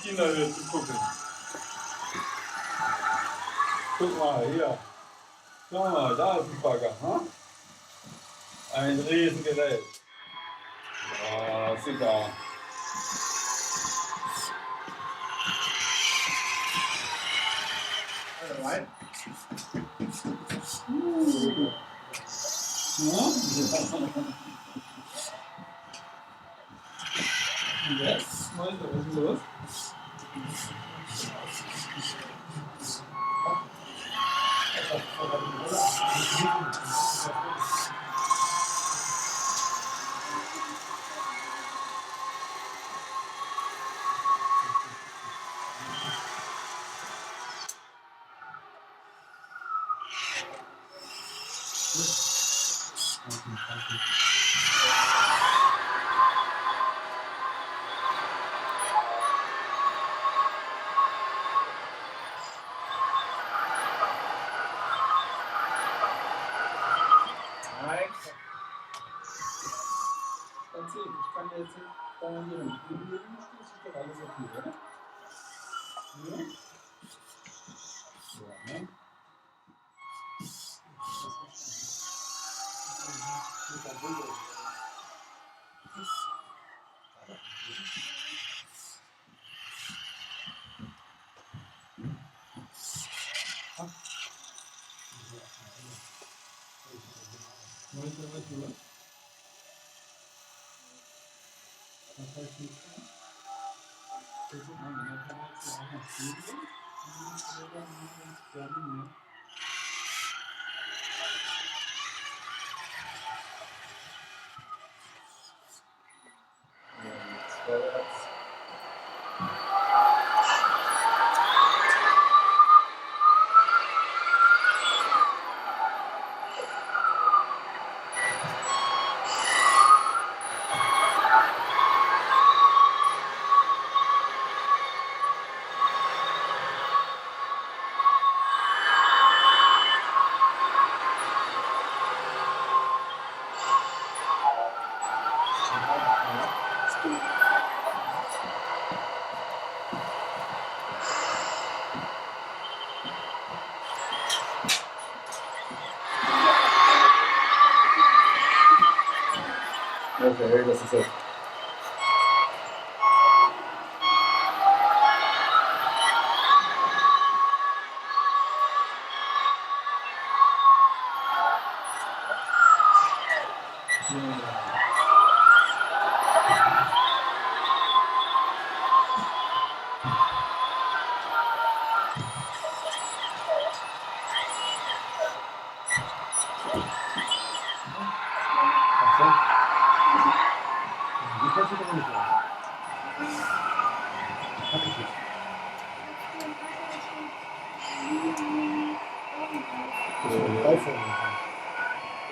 Kinder wieder zu gucken. Guck mal, hier. Schau mal, da ist ein Bagger. Hm? Ein Riesengerät. Ja, super. Rein. Jetzt, Leute, was ist los? Ich kann jetzt da hier nicht hinlegen, das ist doch alles okay, oder? Ja? Ja, ne? Okay, das ist jetzt.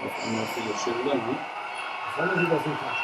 Auf einmal viele Schilder, ne? Vorne sieht das nicht aus.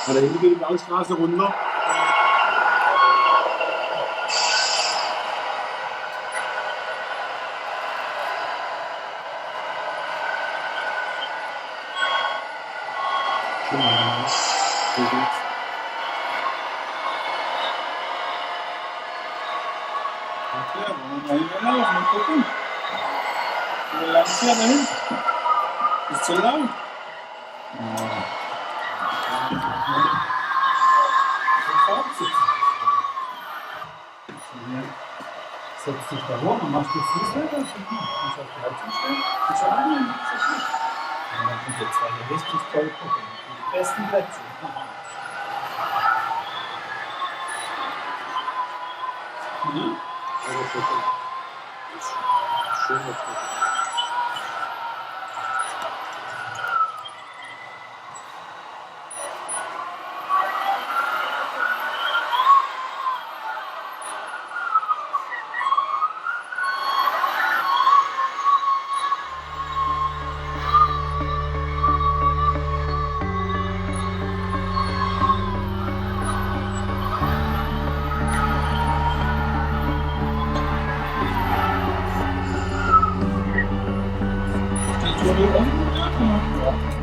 Da hinten geht die Blaue runter. Okay, wollen wir mal hinlaufen, mal gucken. Wie lang ist der da hinten? Ist zu lang. Setz dich da hoch und machst die Füße da. Kannst auf die Heizung stellen. Und schon annehmen. Und dann kommt jetzt eine richtig tolle Gucken. Die besten Plätze. Mhm. Schön getroffen. Die Tür offen? Ja.